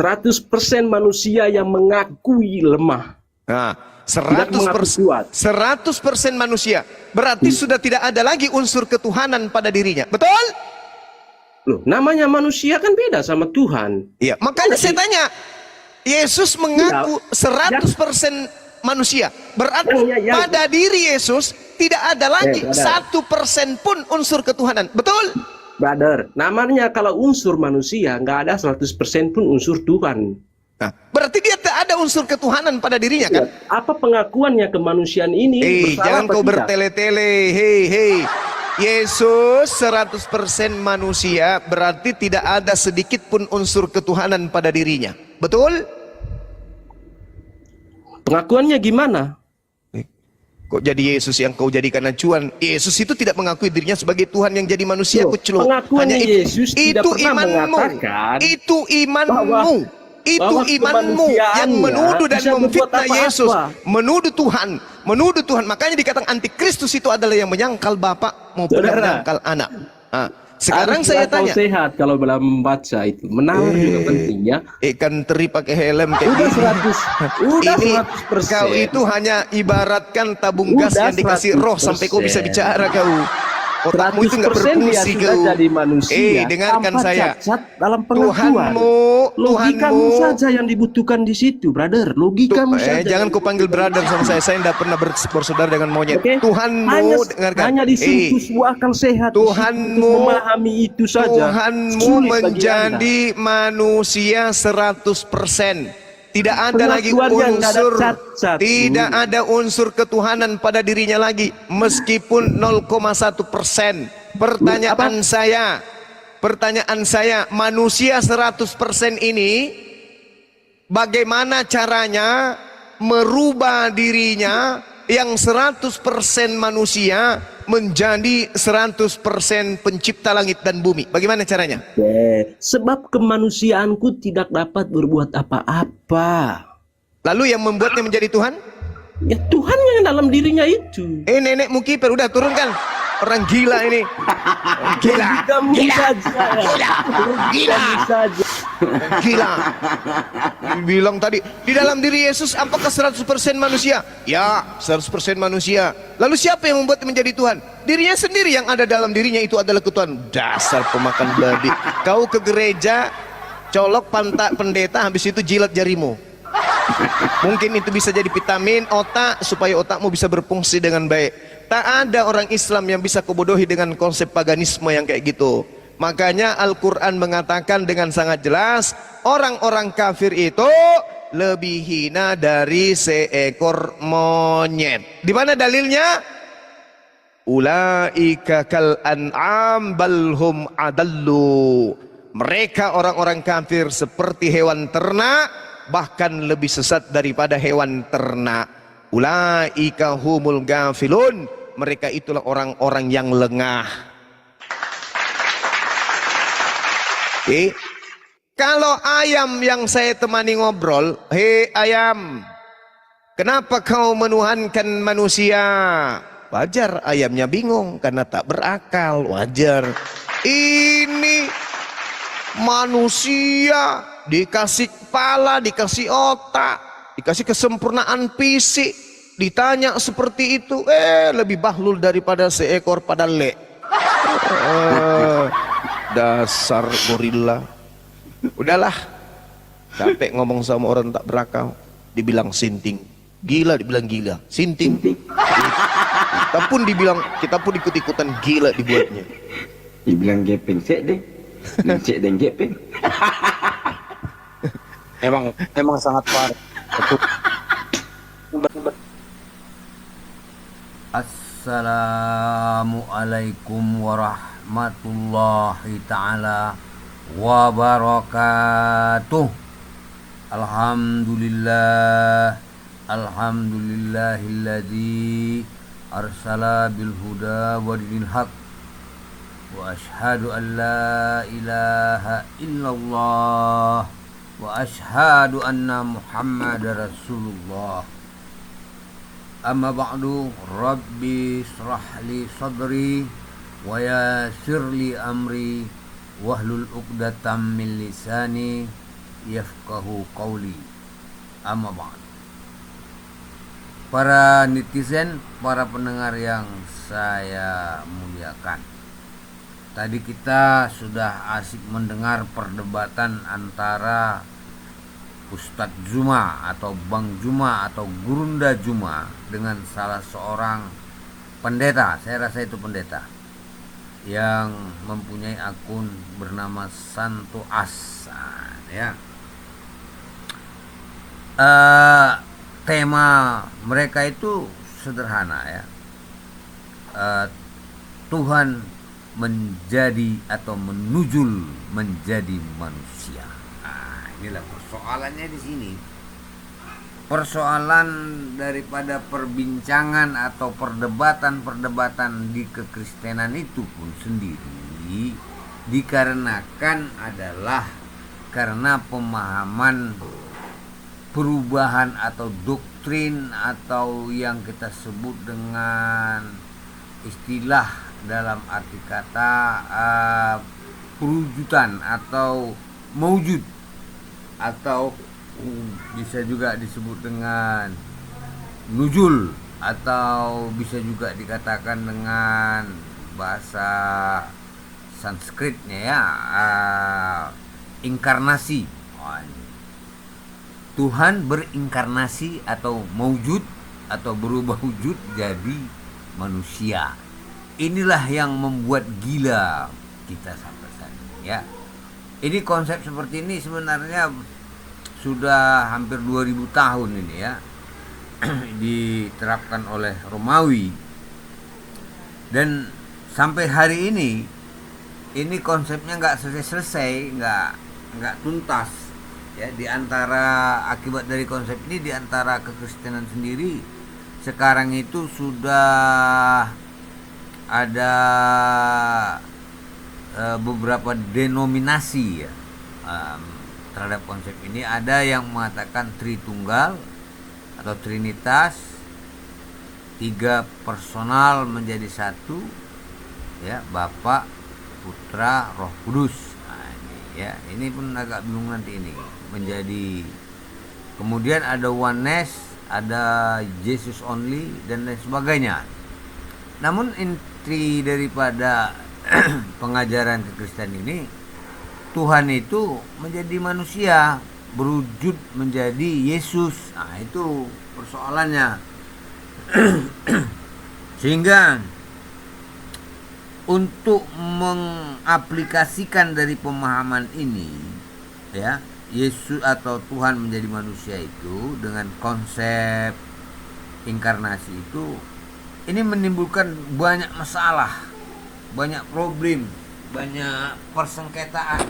100% manusia yang mengakui lemah. Nah, Tidak mengaku kuat. 100% manusia. Berarti sudah tidak ada lagi unsur ketuhanan pada dirinya. Betul? Loh, namanya manusia kan beda sama Tuhan. Iya, makanya saya tanya. Yesus mengaku 100% manusia. Berarti pada diri Yesus tidak ada lagi 1% pun unsur ketuhanan. Betul? Brother, namanya kalau unsur manusia nggak ada 100% pun unsur Tuhan. Nah, berarti dia tak ada unsur ketuhanan pada dirinya kan? Apa pengakuannya kemanusiaan ini bersalah Jangan apa kau tidak? bertele-tele. Hei. Yesus 100% manusia, berarti tidak ada sedikit pun unsur ketuhanan pada dirinya. Betul? Pengakuannya gimana? Kok jadi Yesus yang kau jadikan acuan? Yesus itu tidak mengakui dirinya sebagai Tuhan yang jadi manusia. Loh, Kucluk. pengakuannya Yesus tidak pernah mengatakan Itu imanmu. Itu bahwa imanmu yang kemanusiaannya menuduh dan bisa berbuat memfitnah apa-apa. Yesus, menuduh Tuhan. Makanya dikatakan antikristus itu adalah yang menyangkal Bapa maupun yang menyangkal Anak. Nah, sekarang saya tanya, sehat kalau dalam membaca itu menalar juga pentingnya. ikan teri pakai helm kayak Udah gini. 100, udah Ini 100%. kau itu hanya ibaratkan tabung gas Udah yang dikasih roh sampai kau bisa 100%. bicara kau. Otakmu itu nggak 100% dia berfungsi sudah kau. jadi manusia. Dengarkan tanpa saya. cacat dalam pengakuan. Logikamu saja yang dibutuhkan di situ, brother. Logikamu saja. Jangan kau panggil brother sama saya. Saya tidak pernah bersaudara dengan monyet. Oke? Tuhanmu, dengarkan. Hanya disentuh sebuah akal sehat. Tuhanmu, memahami itu saja. Tuhanmu Sulit bagi menjadi manusia 100%. Tidak ada lagi Pengakuannya nggak ada unsur, cacat. tidak ada unsur ketuhanan pada dirinya lagi, meskipun 0,1%. Pertanyaan saya, manusia 100% ini bagaimana caranya merubah dirinya yang 100% manusia menjadi 100% pencipta langit dan bumi? Bagaimana caranya? Sebab kemanusiaanku tidak dapat berbuat apa-apa. Lalu yang membuatnya menjadi Tuhan? Ya Tuhan yang dalam dirinya itu. Nenek Mukiper, udah turunkan. Orang gila ini. Gila. Kamu saja. Gila. Bilang tadi, di dalam diri Yesus apakah 100% manusia? Ya, 100% manusia. Lalu siapa yang membuat menjadi Tuhan? Dirinya sendiri, yang ada dalam dirinya itu adalah ketuhanan. Dasar pemakan babi. Kau ke gereja, colok pantat pendeta, habis itu jilat jarimu. Mungkin itu bisa jadi vitamin otak supaya otakmu bisa berfungsi dengan baik. Tak ada orang Islam yang bisa kebodohi dengan konsep paganisme yang kayak gitu. Makanya Al-Quran mengatakan dengan sangat jelas, orang-orang kafir itu lebih hina dari seekor monyet. Di mana dalilnya? Ulaika kal an'am balhum adallu. Mereka orang-orang kafir seperti hewan ternak, bahkan lebih sesat daripada hewan ternak. Ulaika humul gafilun. Mereka itulah orang-orang yang lengah. Kalau ayam yang saya temani ngobrol, hei ayam, kenapa kau menuhankan manusia? Wajar ayamnya bingung karena tak berakal, wajar. Ini manusia dikasih kepala, dikasih otak, dikasih kesempurnaan fisik, ditanya seperti itu, lebih bahlul daripada seekor padale. Dasar gorila. Udahlah, capek ngomong sama orang tak berakal. Dibilang sinting, gila dibilang gila, sinting. Kita pun ikut-ikutan gila dibuatnya. Dibilang gepeng, sek deh. Sek dan gepeng. Emang sangat parah. Assalamualaikum warahmatullahi ta'ala wabarakatuh. Alhamdulillah, alhamdulillahilladzi arsala bil huda wa dinil haq, wa ashhadu an la ilaha illallah, wa ashhadu anna muhammadar rasulullah. Amma ba'du, rabbi shrah li sadri wa yassir li amri wahlul 'uqdatam min lisani yafqahu qawli. Amma ba'du. Para netizen, para pendengar yang saya muliakan, tadi kita sudah asik mendengar perdebatan antara Ustadz Juma atau Bang Juma atau Gurunda Juma dengan salah seorang pendeta, saya rasa itu pendeta, yang mempunyai akun bernama Santo Asan, ya. Tema mereka itu sederhana, ya. Tuhan menjadi atau menujul menjadi manusia. Nah, inilah persoalannya di sini. Persoalan daripada perbincangan atau perdebatan-perdebatan di kekristenan itu pun sendiri dikarenakan adalah karena pemahaman perubahan atau doktrin atau yang kita sebut dengan istilah dalam arti kata perwujudan atau maujud, atau bisa juga disebut dengan nujul, atau bisa juga dikatakan dengan bahasa Sanskritnya, ya, inkarnasi. Tuhan berinkarnasi atau maujud atau berubah wujud jadi manusia. Inilah yang membuat gila kita sampai saat ini, ya. Ini konsep seperti ini sebenarnya sudah hampir 2000 tahun ini, ya, diterapkan oleh Romawi, dan sampai hari ini konsepnya nggak selesai, nggak tuntas, ya. Di antara akibat dari konsep ini, di antara kekristenan sendiri sekarang itu sudah ada beberapa denominasi, ya, terhadap konsep ini. Ada yang mengatakan Tritunggal atau Trinitas, 3 personal menjadi satu, ya, Bapa, Putra, Roh Kudus. Nah, ini, ya, ini pun agak bingung nanti ini menjadi. Kemudian ada oneness, ada Jesus only, dan lain sebagainya. Namun inti daripada pengajaran kekristenan ini, Tuhan itu menjadi manusia, berwujud menjadi Yesus. Nah, itu persoalannya. Sehingga untuk mengaplikasikan dari pemahaman ini, ya, Yesus atau Tuhan menjadi manusia itu dengan konsep inkarnasi itu, ini menimbulkan banyak masalah, banyak problem, banyak persengketaan.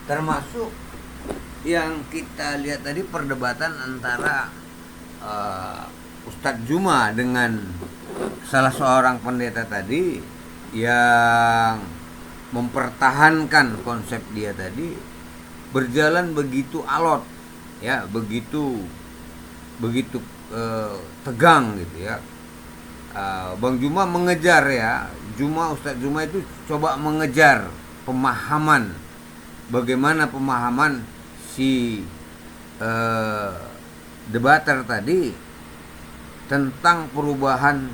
Termasuk yang kita lihat tadi, perdebatan antara Ustadz Juma dengan salah seorang pendeta tadi yang mempertahankan konsep dia tadi, berjalan begitu alot, ya, begitu tegang gitu, ya. Bang Juma mengejar, ya, Ustadz Juma itu coba mengejar pemahaman, bagaimana pemahaman si debater tadi tentang perubahan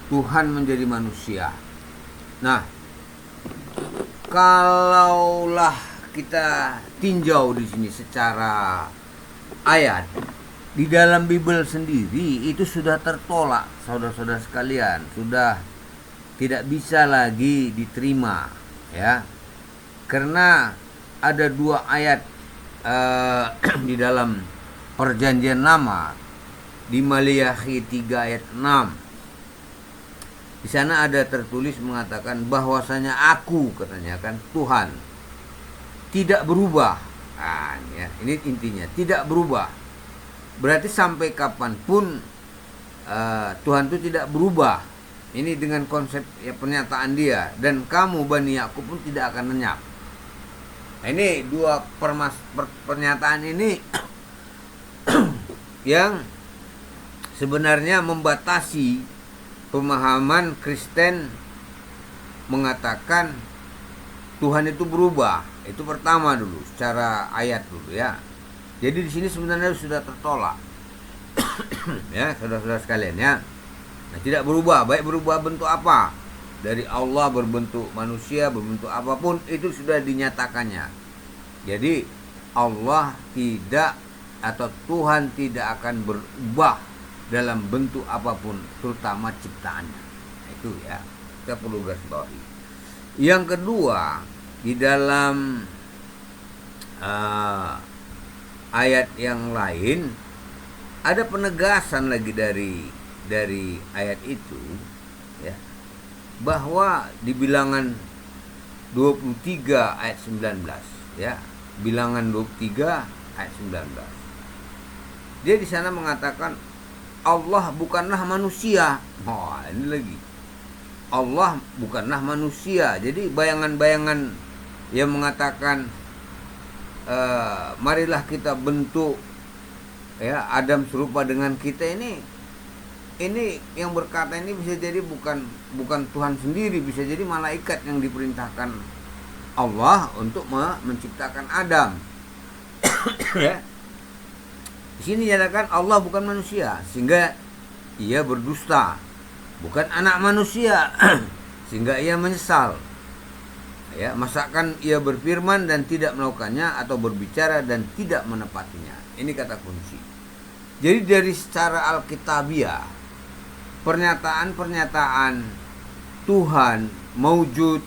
Tuhan menjadi manusia. Nah, kalaulah kita tinjau di sini secara ayat, di dalam Bible sendiri itu sudah tertolak, saudara-saudara sekalian, sudah tidak bisa lagi diterima, ya, karena ada 2 ayat di dalam Perjanjian Lama, di Maliakhi 3 ayat 6, Di sana ada tertulis mengatakan bahwasanya aku, katanya kan, Tuhan tidak berubah. Nah, ya, ini intinya, tidak berubah. Berarti sampai kapanpun Tuhan itu tidak berubah. Ini dengan konsep ya, pernyataan dia. Dan kamu Bani Yakub pun tidak akan lenyap. Nah, ini dua pernyataan ini yang sebenarnya membatasi pemahaman Kristen mengatakan Tuhan itu berubah. Itu pertama dulu, secara ayat dulu ya. Jadi di sini sebenarnya sudah tertolak. Ya, saudara-saudara sekalian ya. Nah, tidak berubah, baik berubah bentuk apa? Dari Allah berbentuk manusia, berbentuk apapun, itu sudah dinyatakannya. Jadi Allah tidak, atau Tuhan tidak akan berubah dalam bentuk apapun, terutama ciptaannya. Itu ya, kita perlu garis bawahi. Yang kedua, di dalam ayat yang lain ada penegasan lagi dari ayat itu ya, bahwa di bilangan 23 ayat 19 ya, bilangan 23 ayat 19, dia di sana mengatakan Allah bukanlah manusia. Oh, ini lagi, Allah bukanlah manusia. Jadi bayangan-bayangan yang mengatakan marilah kita bentuk ya Adam serupa dengan kita, ini yang berkata ini bisa jadi bukan Tuhan sendiri, bisa jadi malaikat yang diperintahkan Allah untuk menciptakan Adam. Ya. Di sini nyatakan Allah bukan manusia sehingga ia berdusta, bukan anak manusia sehingga ia menyesal. Ya, masakan ia berfirman dan tidak melakukannya, atau berbicara dan tidak menepatinya. Ini kata kunci. Jadi dari secara alkitabiah, pernyataan-pernyataan Tuhan maujud,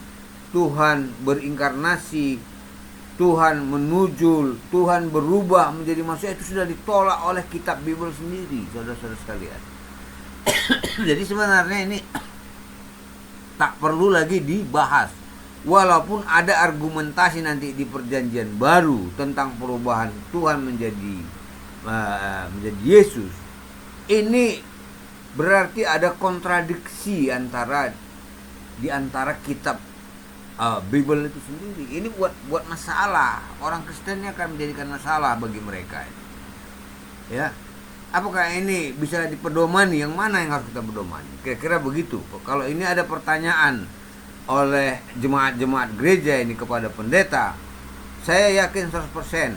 Tuhan berinkarnasi, Tuhan menujul, Tuhan berubah menjadi manusia, itu sudah ditolak oleh kitab Bible sendiri, saudara-saudara sekalian. Jadi sebenarnya ini tak perlu lagi dibahas. Walaupun ada argumentasi nanti di perjanjian baru tentang perubahan Tuhan menjadi Yesus, ini berarti ada kontradiksi di antara kitab Bible itu sendiri. Ini buat masalah. Orang Kristennya akan menjadikan masalah bagi mereka. Ya, apakah ini bisa dipedomani? Yang mana yang harus kita pedomani? Kira-kira begitu. Kalau ini ada pertanyaan oleh jemaat-jemaat gereja ini kepada pendeta, saya yakin 100%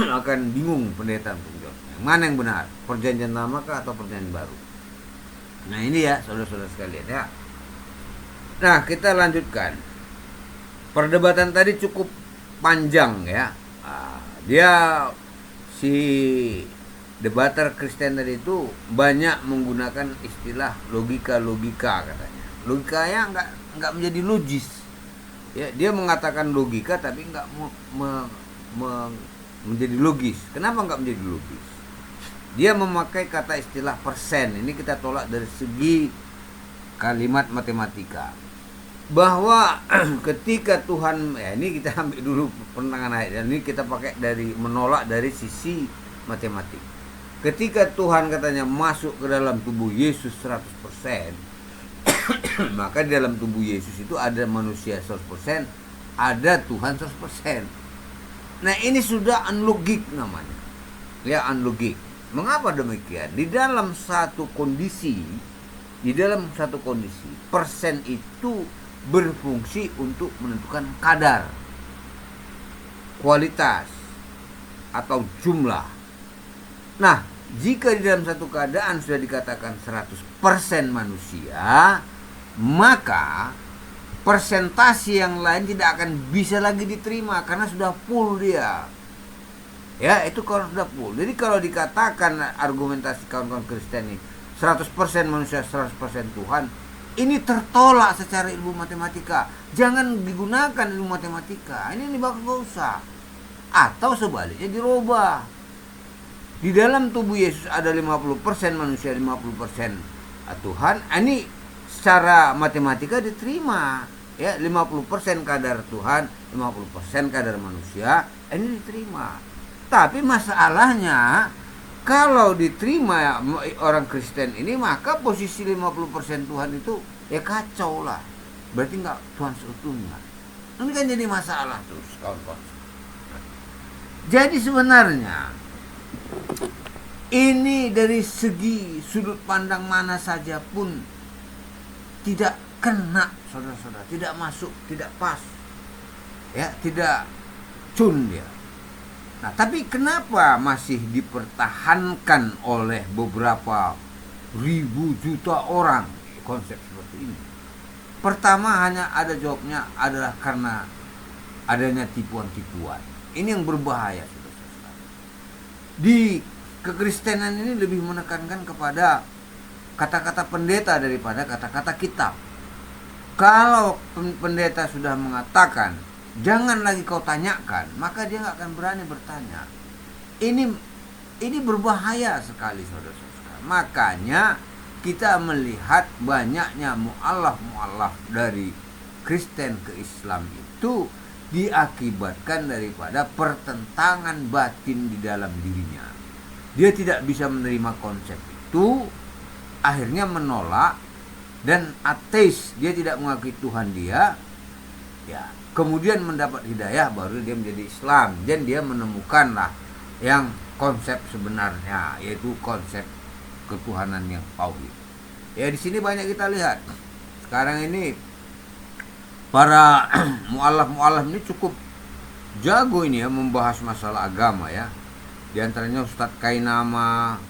akan bingung pendeta untuk menjawab. Yang mana yang benar? Perjanjian lama kah atau perjanjian baru? Nah ini ya saudara-saudara sekalian ya. Nah kita lanjutkan. Perdebatan tadi cukup panjang ya. Dia si debater Kristen tadi itu banyak menggunakan istilah logika katanya. Logikanya nggak menjadi logis. Ya, dia mengatakan logika tapi nggak menjadi logis. Kenapa nggak menjadi logis? Dia memakai kata istilah persen. Ini kita tolak dari segi kalimat matematika. Bahwa ketika Tuhan, ya ini kita ambil dulu penerangan ayat. Ini kita pakai menolak dari sisi matematik. Ketika Tuhan katanya masuk ke dalam tubuh Yesus 100%, maka di dalam tubuh Yesus itu ada manusia 100%, ada Tuhan 100%. Nah ini sudah unlogik namanya. Ya unlogik. Mengapa demikian? Di dalam satu kondisi, persen itu berfungsi untuk menentukan kadar, kualitas, atau jumlah. Nah, jika di dalam satu keadaan sudah dikatakan 100% manusia, maka persentase yang lain tidak akan bisa lagi diterima karena sudah full dia. Ya, itu kalau sudah full. Jadi kalau dikatakan argumentasi kawan-kawan Kristen ini 100% manusia, 100% Tuhan, ini tertolak secara ilmu matematika. Jangan digunakan ilmu matematika. Ini gak usah. Atau sebaliknya dirubah. Di dalam tubuh Yesus ada 50% manusia, 50% Tuhan, ini secara matematika diterima, ya 50% kadar Tuhan, 50% kadar manusia, ini diterima. Tapi masalahnya kalau diterima orang Kristen ini, maka posisi 50% Tuhan itu ya kacau lah, berarti nggak Tuhan seutuhnya. Ini kan jadi masalah terus, kawan-kawan. Jadi sebenarnya ini dari segi sudut pandang mana saja pun tidak kena, saudara-saudara, tidak masuk, tidak pas, ya, tidak cun dia. Nah, tapi kenapa masih dipertahankan oleh beberapa ribu juta orang konsep seperti ini? Pertama, hanya ada jawabnya adalah karena adanya tipuan-tipuan. Ini yang berbahaya, saudara-saudara. Di kekristenan ini lebih menekankan kepada kata-kata pendeta daripada kata-kata kitab. Kalau pendeta sudah mengatakan jangan lagi kau tanyakan, maka dia nggak akan berani bertanya. Ini berbahaya sekali, saudara-saudara. Makanya kita melihat banyaknya mu'alaf dari Kristen ke Islam itu diakibatkan daripada pertentangan batin di dalam dirinya. Dia tidak bisa menerima konsep itu, akhirnya menolak, dan ateis, dia tidak mengakui Tuhan dia, ya, kemudian mendapat hidayah, baru dia menjadi Islam, dan dia menemukanlah yang konsep sebenarnya, yaitu konsep ketuhanan yang tauhid. Ya, di sini banyak kita lihat sekarang ini para mu'alaf ini cukup jago ini ya, membahas masalah agama ya. Di antaranya Ustadz Kainama,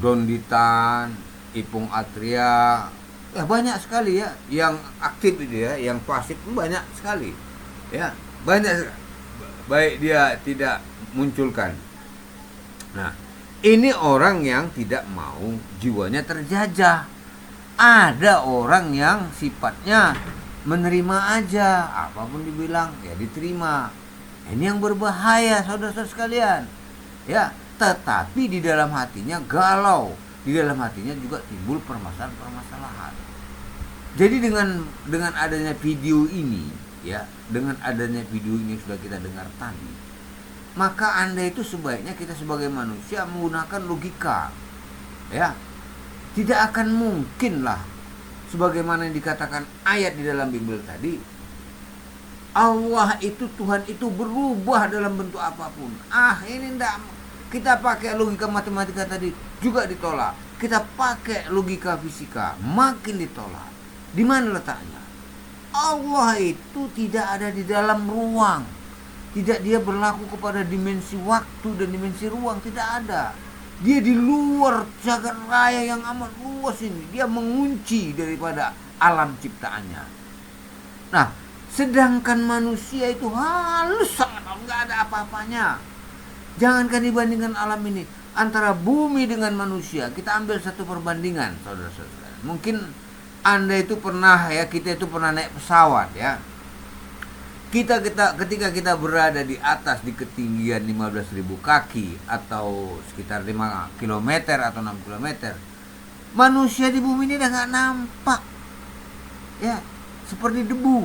Don Ditan, Ipung Atria, ya banyak sekali ya yang aktif itu ya, yang pasif banyak sekali ya, banyak, baik dia tidak munculkan. Nah, ini orang yang tidak mau jiwanya terjajah. Ada orang yang sifatnya menerima aja, apapun dibilang ya diterima. Ini yang berbahaya, saudara-saudara sekalian ya. Tetapi di dalam hatinya galau, di dalam hatinya juga timbul permasalahan-permasalahan. Jadi dengan adanya video ini ya, dengan adanya video ini sudah kita dengar tadi, maka Anda itu sebaiknya, kita sebagai manusia menggunakan logika ya. Tidak akan mungkin lah, sebagaimana yang dikatakan ayat di dalam Bible tadi, Allah itu, Tuhan itu berubah dalam bentuk apapun. Ini enggak, kita pakai logika matematika tadi juga ditolak. Kita pakai logika fisika, makin ditolak. Di mana letaknya? Allah itu tidak ada di dalam ruang. Tidak dia berlaku kepada dimensi waktu dan dimensi ruang, tidak ada. Dia di luar jagat raya yang amat luas ini. Dia mengunci daripada alam ciptaannya. Nah, sedangkan manusia itu halus sangat, nggak ada apa-apanya. Jangankan dibandingkan alam ini, antara bumi dengan manusia, kita ambil satu perbandingan, saudara-saudara. Mungkin Anda itu pernah ya, kita itu pernah naik pesawat ya. Ketika kita berada di atas di ketinggian 15.000 kaki atau sekitar 5 km atau 6 km, manusia di bumi ini udah nggak nampak ya, seperti debu.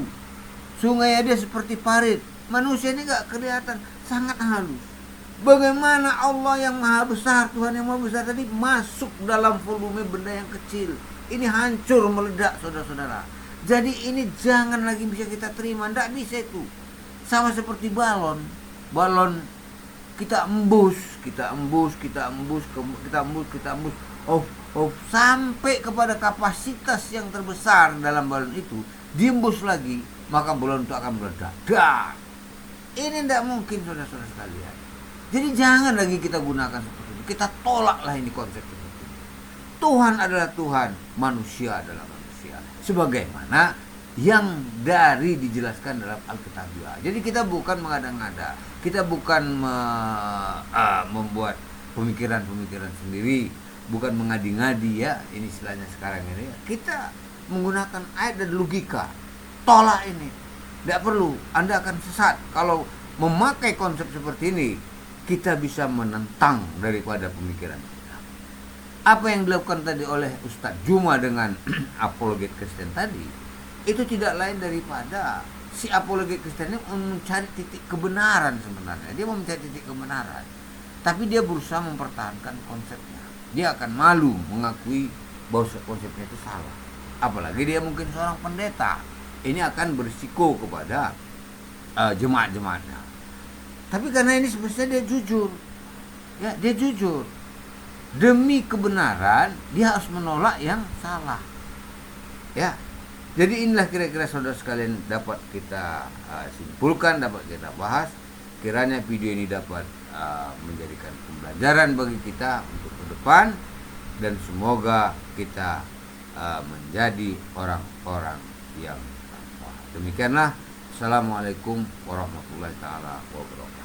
Sungai dia seperti parit, manusia ini nggak kelihatan, sangat halus. Bagaimana Allah yang maha besar, Tuhan yang maha besar tadi masuk dalam volume benda yang kecil, ini hancur meledak, saudara-saudara. Jadi ini jangan lagi bisa kita terima, tidak bisa itu. Sama seperti balon kita embus, sampai kepada kapasitas yang terbesar dalam balon itu, diembus lagi, maka balon itu akan meledak. Ini tidak mungkin, saudara-saudara sekalian. Jadi jangan lagi kita gunakan seperti itu. Kita tolaklah ini konsep seperti itu. Tuhan adalah Tuhan, manusia adalah manusia. Sebagaimana yang dari dijelaskan dalam Alkitabiah. Jadi kita bukan mengada-ngada, kita bukan membuat pemikiran-pemikiran sendiri, bukan mengadi-ngadi ya, ini istilahnya sekarang ini. Kita menggunakan ayat dan logika. Tolak ini. Tidak perlu, Anda akan sesat kalau memakai konsep seperti ini. Kita bisa menentang daripada pemikiran kita. Apa yang dilakukan tadi oleh Ustadz Juma dengan apologet Kristen tadi, itu tidak lain daripada si apologet Kristen ini mencari titik kebenaran sebenarnya. Dia mau mencari titik kebenaran, tapi dia berusaha mempertahankan konsepnya. Dia akan malu mengakui bahwa konsepnya itu salah. Apalagi dia mungkin seorang pendeta. Ini akan berisiko kepada jemaat-jemaatnya. Tapi karena ini sebenarnya dia jujur. Ya, dia jujur. Demi kebenaran dia harus menolak yang salah. Ya. Jadi inilah kira-kira saudara sekalian dapat kita simpulkan, dapat kita bahas. Kiranya video ini dapat menjadikan pembelajaran bagi kita untuk ke depan, dan semoga kita menjadi orang-orang yang takwa. Demikianlah. Assalamualaikum warahmatullahi taala wabarakatuh.